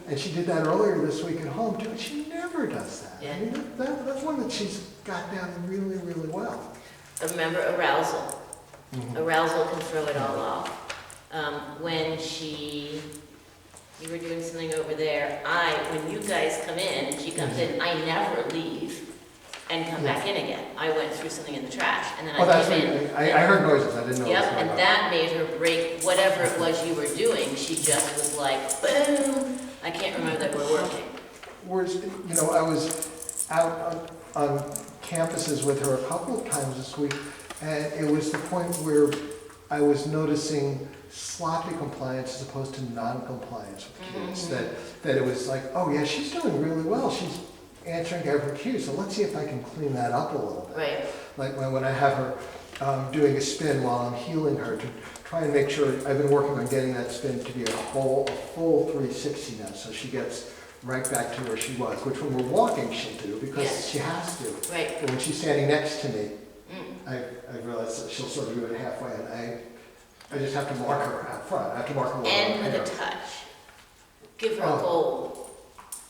And she did that earlier this week at home too. She never does that. Yeah. I mean, that's one that she's got down really, really well. Remember arousal. Mhm. Arousal can throw it all off. When you were doing something over there, when you guys come in and she comes in, I never leave and come back in again. I went through something in the trash and then Oh, that's I came right. in. I heard noises. I didn't know. Yep, what was going and on. that made her break whatever it was you were doing. She just was like, boom. I can't remember that we're working. Whereas, you know, I was out on campuses with her a couple of times this week, and it was the point where I was noticing sloppy compliance as opposed to non-compliance with kids. That it was like, oh yeah, she's doing really well. She's answering every cue, so let's see if I can clean that up a little bit. Right. Like when I have her doing a spin while I'm healing her to try and make sure, I've been working on getting that spin to be a full 360 now, so she gets right back to where she was, which when we're walking she'll do because Yeah. she has to. Right. But when she's standing next to me, Mm. I realize that she'll sort of do it halfway, and I just have to mark her out front. I have to mark her. And with a touch. Give her a Oh. goal,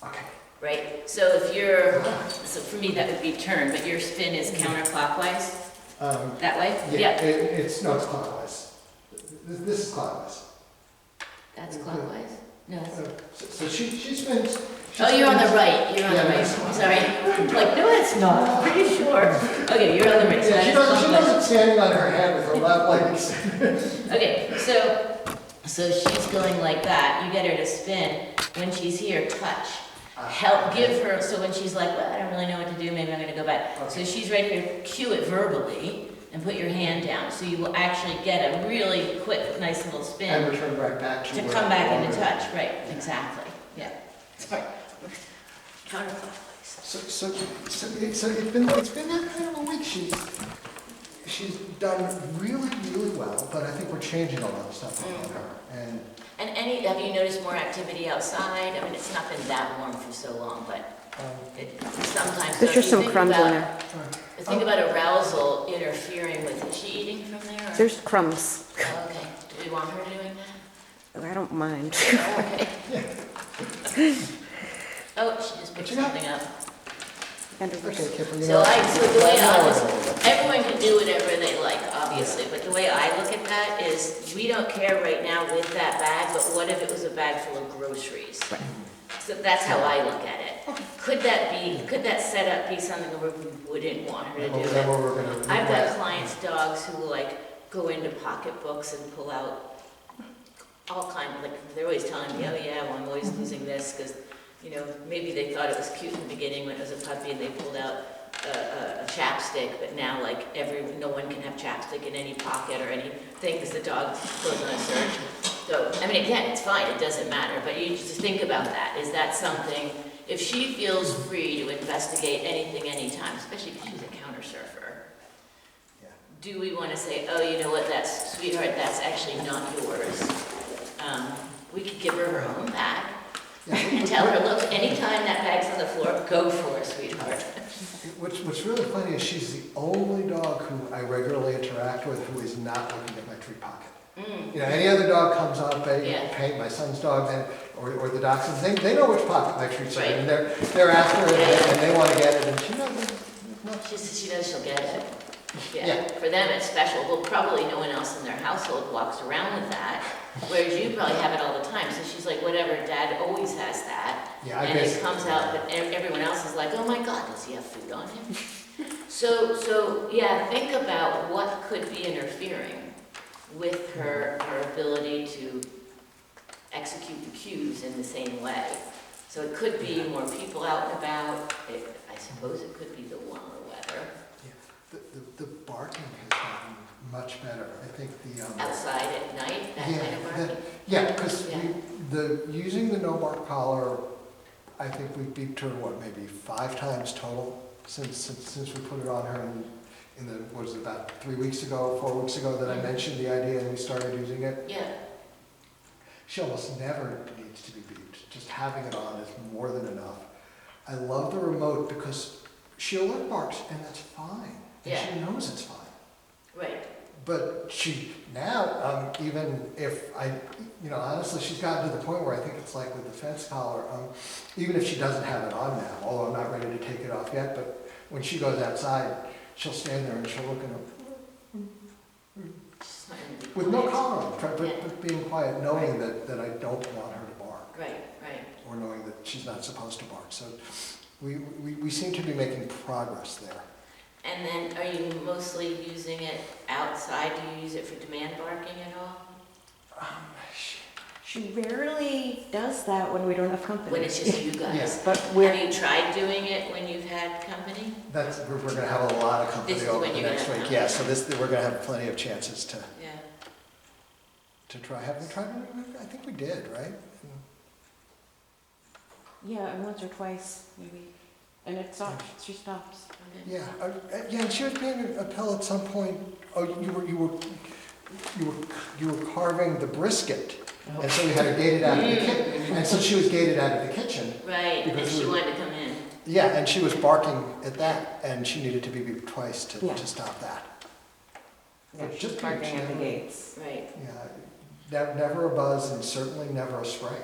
Okay. right? So if so for me that would be turn, but your spin is counterclockwise, that way? Yeah, it's clockwise. This is clockwise. That's clockwise? No, it's... So she spins. Oh, you're on the right, you're on the Yeah, right, that's- sorry. I'm like, no, it's not, I'm pretty sure. Okay, you're on the right, so Yeah, that she is doesn't clockwise. standing on her head with her left leg. Okay, so she's going like that, you get her to spin, when she's here, touch. Help, give her, so when she's like, well, I don't really know what to do, maybe I'm gonna go back. So she's right here, cue it verbally, and put your hand down, so you will actually get a really quick, nice little And spin return right back to to where come I back into wanted. touch, right, exactly, yeah. Sorry. Counterclockwise. So it's been that kind of a week. She's done really, really well, but I think we're changing a lot of stuff on her. And And have you noticed more activity outside? I mean, it's not been that warm for so long, but it sometimes. There's so just if you some think crumbs in about- there. Think about arousal interfering with, is she eating from there? Or? There's crumbs. Oh, okay, do we want her doing that? I don't mind. Oh, okay. Oh, she just picked What you got? something up. And a- okay, Kipper, you So know, the way I now just, everyone can do whatever they like, obviously, but the way I look at that is, we don't care right now with that bag, but what if it was a bag full of groceries? So that's how I look at it. Could that setup be something where we wouldn't want her to do then it? what we're gonna. I've got clients' dogs who like go into pocketbooks and pull out all kinds of, like, they're always telling me, oh yeah, well, I'm always losing this, because, you know, maybe they thought it was cute in the beginning when it was a puppy and they pulled out a chapstick, but now like no one can have chapstick in any pocket or anything because the dog goes on a search. So, I mean, again, it's fine, it doesn't matter, but you just think about that. Is that something, if she feels free to investigate anything, anytime, especially if she's a counter surfer, Yeah. do we want to say, oh, you know what, that's, sweetheart, that's actually not yours? We could give her her own bag and tell her, look, anytime that bag's on the floor, go for it, sweetheart. What's really funny is she's the only dog who I regularly interact with who is not looking at my treat pocket. You know, any other dog comes up, Yeah. paint my son's dog, or the dachshunds, they know which pocket my treats are in, Right. and they're after it, Yeah. and they want to get it, and she doesn't. She knows she'll get it. Yeah, Yeah. for them it's special. Well, probably no one else in their household walks around with that, whereas you probably have it all the time. So she's like, whatever, Dad always has that. Yeah, I And guess. it comes out, but everyone else is like, oh my God, does he have food on him? So yeah, think about what could be interfering with her ability to execute the cues in the same way. So it could be more people out and about. I suppose it could be the warmer weather. The barking has gotten much better. I think the. Outside at night, that kind of barking? Yeah, because Yeah. using the no bark collar, I think we beeped her, what, maybe 5 times total since we put it on her in the, what was it, about 3 weeks ago, 4 weeks ago that I mentioned the idea and we started using it. Yeah, She almost never needs to be beeped. Just having it on is more than enough. I love the remote because she'll let barks and that's fine. And Yeah. she knows it's fine. right. But she Now, even if honestly, she's gotten to the point where I think it's like with the fence collar, even if she doesn't have it on now, although I'm not ready to take it off yet, but when she goes outside, she'll stand there and she'll look at him Just not gonna be with no quiet. collar on, Yeah. but being quiet, knowing that I don't want her to bark, Right, right. or knowing that she's not supposed to bark. So we seem to be making progress there. And then are you mostly using it outside? Do you use it for demand barking at all? She rarely does that when we don't have company. When it's just you guys? Yeah. But Have we're, you tried doing it when you've had company? We're gonna have a lot of This company is over when the you're next gonna week. have Yeah, so we're gonna have plenty of chances Yeah. to try. Have we tried it? I think we did, right? yeah, once or twice, maybe. And it stops, she stops. Okay. Yeah, and she was paying a pill at some point. Oh, you were carving the brisket, and so we had her gated out of the kitchen. And so she was gated out of the kitchen. Right, and Because she we- wanted to come in. Yeah, and she was barking at that, and she needed to be beeped twice Yeah. to stop that. Yeah, But she's just barking at the generally- gates. Right. Yeah, never a buzz, and certainly never a spray.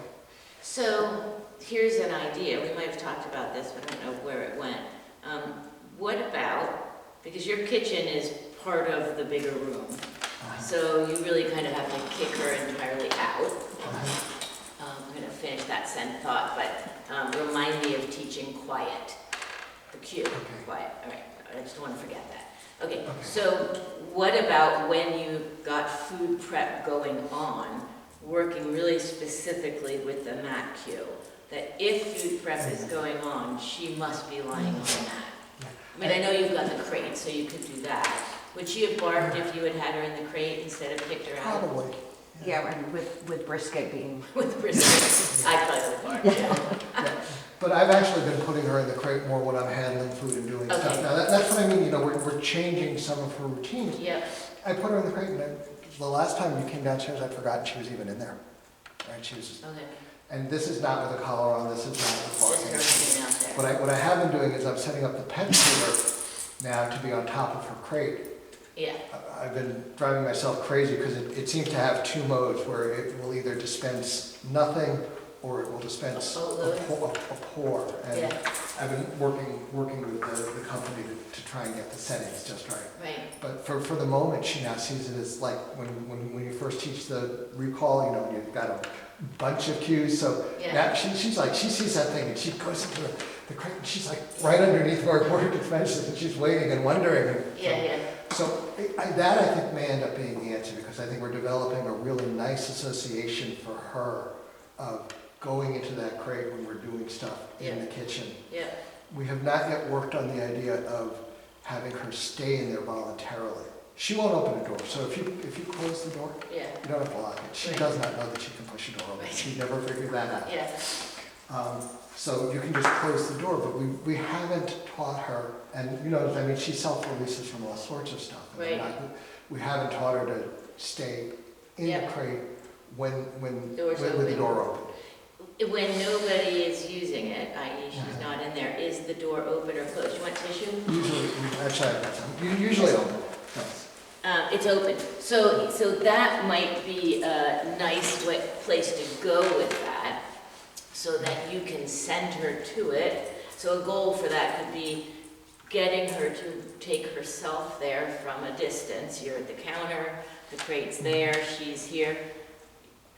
So here's an idea. We might have talked about this, but I don't know where it went. What about, because your kitchen is part of the bigger room, so you really kind of have to kick her entirely out. I'm going to finish that thought, but remind me of teaching quiet. The cue, Okay. quiet. All right, I just don't want to forget that. Okay, Okay. so what about when you've got food prep going on, working really specifically with the mat cue? That if food prep is going on, she must be lying on the mat. I mean, I know you've got the crate, so you could do that. Would she have barked if you had had her in the crate instead of kicked her out? Probably. Yeah, and with brisket being. With brisket? I probably would have barked, yeah. Yeah. But I've actually been putting her in the crate more when I'm handling food and doing stuff. Okay. Now, that's what I mean, we're changing some of her routines. Yep, I put her in the crate, and the last time you came downstairs, I'd forgotten she was even in there. Right, she was, okay. and this is not with a collar on, this is not with Just her barking. being out there. What I have been doing is I'm setting up the pet feeder now to be on top of her crate. Yeah, I've been driving myself crazy because it seems to have two modes where it will either dispense nothing or it will dispense a pour. And yeah, I've been working with the company to try and get the settings just right. right. But for the moment, she now sees it as like when you first teach the recall, you've got a bunch of cues. So Yeah. now she's like, she sees that thing and she goes into the crate and she's like right underneath where water defenses and she's waiting and wondering. And Yeah, so that I think may end up being the answer because I think we're developing a really nice association for her of going into that crate when we're doing stuff in the kitchen. yeah. We have not yet worked on the idea of having her stay in there voluntarily. She won't open a door, so if you close the door, Yeah, you don't have to lock it. She Right. does not know that she can push a door open. Right. She never figured that out. yeah, So you can just close the door, but we haven't taught her, and she self-releases from all sorts of stuff. And Right. we haven't taught her to stay in Yeah. the crate when Doors with the open. door open. When nobody is using it, i.e. she's Mhm. not in there, is the door open or closed? You want tissue? Usually, actually, I've got some. Usually open. Yes. It's open. So that might be a nice place to go with that, so that you can send her to it. So a goal for that could be getting her to take herself there from a distance. You're at the counter, the crate's there, she's here,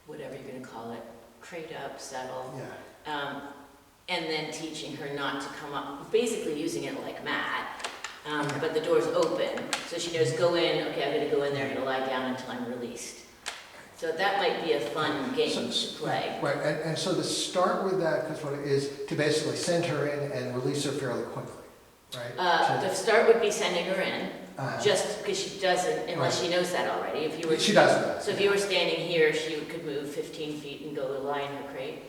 whatever you're gonna call it, crate up, settle. Yeah. And then teaching her not to come up, basically using it like mat. But the door's open, so she knows, go in, okay, I'm gonna go in there, I'm gonna lie down until I'm released. So that might be a fun game to play. Right, and so to start with that, because what it is, to basically send her in and release her fairly quickly, right? The start would be sending her in, Uh, just because she doesn't, unless she knows that already. If you were, She does that. so if you were standing here, she could move 15 feet and go lie in her crate?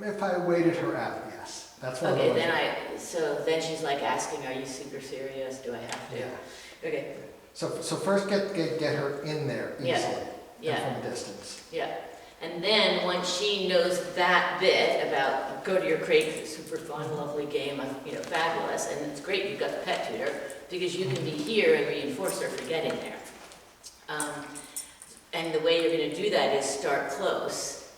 If I waited her out, yes. That's one of Okay, those. so then she's like asking, are you super serious? Do I have to? Yeah. Okay, So first get her in there Yeah. easily, yeah. and from a distance. Yeah, and then once she knows that bit about go to your crate, super fun, lovely game, fabulous, and it's great you've got the pet tutor, because you can be here and reinforce her for getting there. And the way you're gonna do that is start close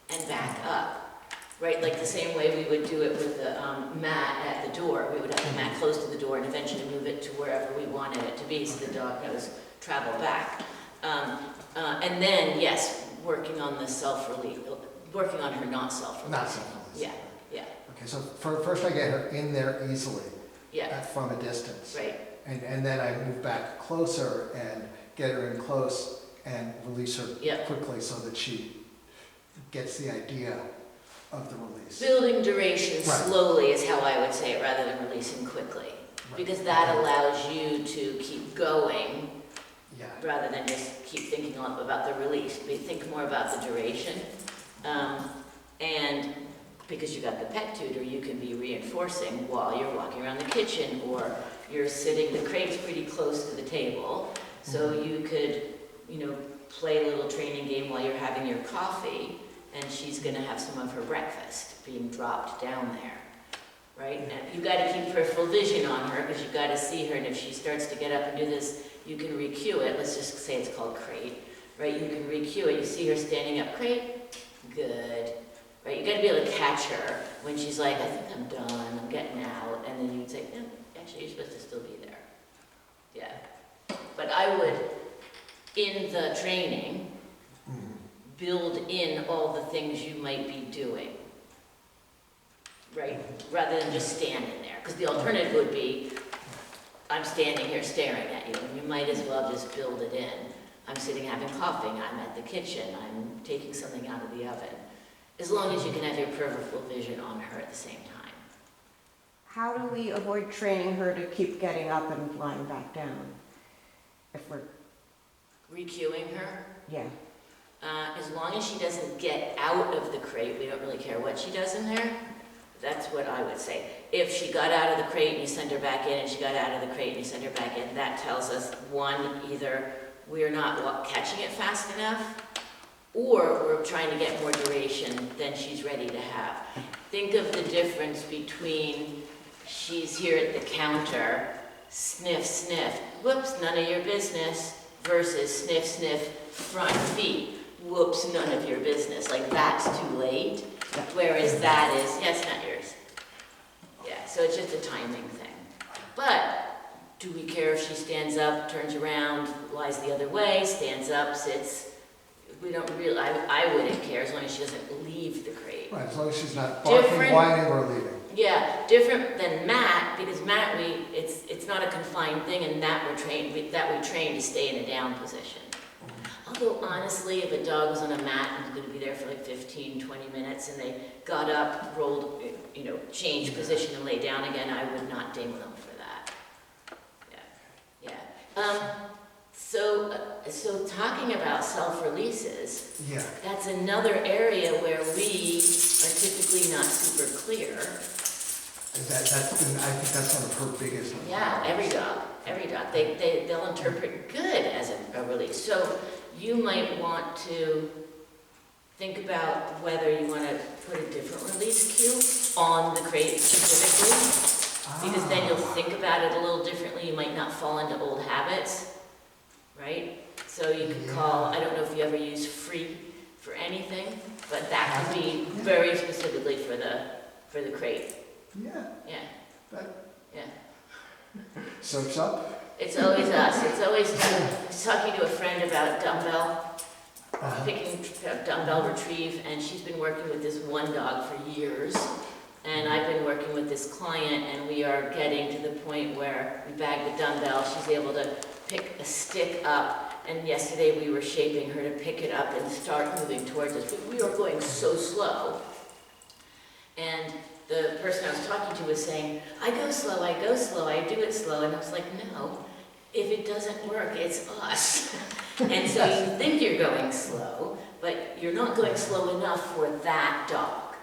and back up, right? Like the same way we would do it with the mat at the door. We would have the mat close to the door and eventually move it to wherever we wanted it to be so the dog knows travel back. And then, yes, working on the self-relief, working on her not self-relief. Not self-release. Yeah, yeah, Okay, so first I get her in there easily, yeah, from a distance. right, And then I move back closer and get her in close and release her Yep. quickly so that she gets the idea of the release. building duration Right. slowly is how I would say it, rather than releasing quickly. Right. Because that allows you to keep going, Yeah. rather than just keep thinking about the release. We think more about the duration. And because you got the pet tutor, you can be reinforcing while you're walking around the kitchen, or you're sitting, the crate's pretty close to the table, so you could, play a little training game while you're having your coffee, and she's gonna have some of her breakfast being dropped down there, right? And you gotta keep peripheral vision on her, because you gotta see her, and if she starts to get up and do this, you can re-cue it. Let's just say it's called crate, right? You can re-cue it. You see her standing up, crate, good, right? You gotta be able to catch her when she's like, I think I'm done, I'm getting out, and then you'd say, no, actually, you're supposed to still be there. Yeah. But I would, in the training, build in all the things you might be doing, right? Rather than just standing there, because the alternative would be, I'm standing here staring at you, and you might as well just build it in. I'm sitting having coffee, I'm at the kitchen, I'm taking something out of the oven. As long as you can have your peripheral vision on her at the same time. How do we avoid training her to keep getting up and lying back down? If we're, Re-cueing her, yeah. as long as she doesn't get out of the crate, we don't really care what she does in there. That's what I would say. If she got out of the crate and you send her back in, and she got out of the crate and you send her back in, that tells us, one, either we're not catching it fast enough, or we're trying to get more duration than she's ready to have. Think of the difference between she's here at the counter, sniff, sniff, whoops, none of your business, versus sniff, sniff, front feet, whoops, none of your business. Like, that's too late, whereas that is, yeah, it's not yours. Yeah, so it's just a timing thing. But do we care if she stands up, turns around, lies the other way, stands up, sits? We don't really, I wouldn't care as long as she doesn't leave the crate. Right, as long as she's not barking, Different- whining, or leaving. Yeah, different than mat, because mat, it's not a confined thing, and that we train to stay in a down position. Although honestly, if a dog was on a mat and was gonna be there for like 15, 20 minutes, and they got up, rolled, changed position and lay down again, I would not ding them for that. Yeah. So talking about self-releases, Yeah. that's another area where we are typically not super clear. That's been, I think that's one of her biggest. Yeah, every dog. They'll interpret good as a release. So you might want to think about whether you want to put a different release cue on the crate specifically, because then you'll think about it a little differently. You might not fall into old habits, right? So you could call, I don't know if you ever use free for anything, but that could be very specifically for the crate. Yeah, Yeah, that yeah. soaks up. It's always us. It's always, I was talking to a friend about dumbbell, picking dumbbell retrieve, and she's been working with this one dog for years. And I've been working with this client, and we are getting to the point where we bag the dumbbell, she's able to pick a stick up, and yesterday we were shaping her to pick it up and start moving towards us. But we are going so slow. And the person I was talking to was saying, I go slow, I do it slow. And I was like, no, if it doesn't work, it's us. And so you think you're going slow, but you're not going slow enough for that dog,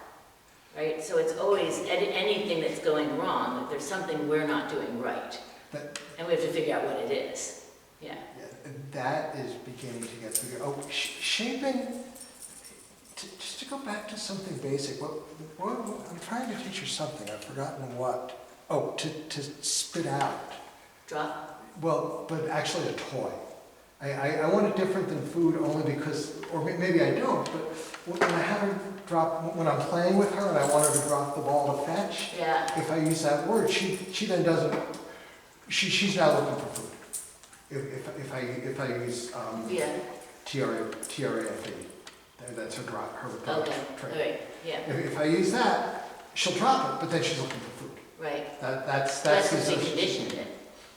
right? So it's always anything that's going wrong, there's something we're not doing right. And we have to figure out what it is. Yeah. That is beginning to get bigger. Oh, shaping, just to go back to something basic, I'm trying to teach her something, I've forgotten what. Oh, to spit out. Drop. Well, but actually a toy. I want it different than food only because, or maybe I don't, but when I have her drop, when I'm playing with her and I want her to drop the ball to fetch, Yeah, if I use that word, she then doesn't, she's now looking for food. If I use yeah, TRAFE, that's her drop, her okay, trait. all right, yeah, If I use that, she'll drop it, but then she's looking for food. right. That's That's the because we association. conditioned it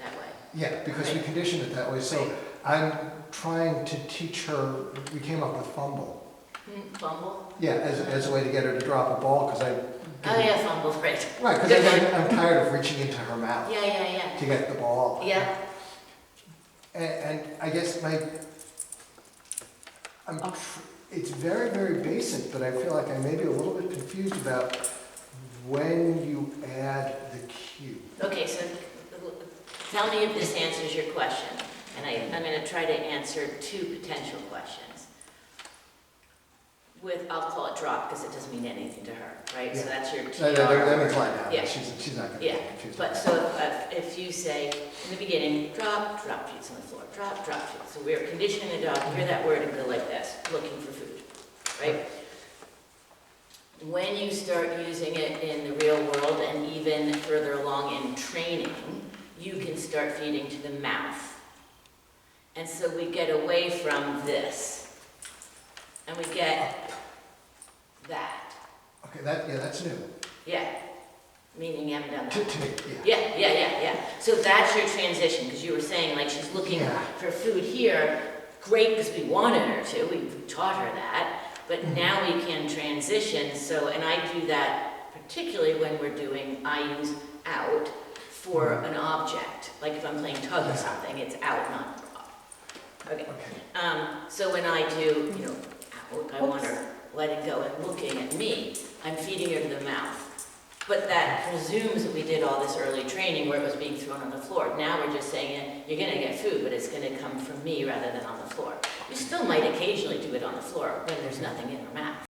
that way. Yeah, because we Right. conditioned it that way, so Right. I'm trying to teach her, we came up with fumble. Fumble? Yeah, as a way to get her to drop a ball, because I. Oh, yeah, fumble, right. Right, because I'm tired of reaching into her mouth Yeah, yeah, to get the ball. yeah. Yeah, And I guess it's very, very basic, but I feel like I may be a little bit confused about when you add the cue. okay, so tell me if this answers your question, and I'm gonna try to answer two potential questions. I'll call it drop, because it doesn't mean anything to her, right? So Yeah. that's your That means TR. lie down, Yeah. she's not gonna Yeah, get confused. But so if you say, in the beginning, drop treats on the floor, drop treats. So we're conditioning the dog to hear that word and go like this, looking for food, right? When you start using it in the real world and even further along in training, you can start feeding to the mouth. And so we get away from this, and we get that. Okay, that's new, Yeah, meaning you haven't done that. to me, yeah. Yeah. So that's your transition, because you were saying, like, she's looking Yeah. for food here. Great, because we wanted her to, we taught her that. But now we can transition, so, and I do that particularly when I use out for an object. Like if I'm playing tug or something, it's out, not up. Okay. Okay. So when I do, out, I want her letting go and looking at me, I'm feeding her to the mouth. But that presumes that we did all this early training where it was being thrown on the floor. Now we're just saying, you're gonna get food, but it's gonna come from me rather than on the floor. You still might occasionally do it on the floor when there's nothing in her mouth.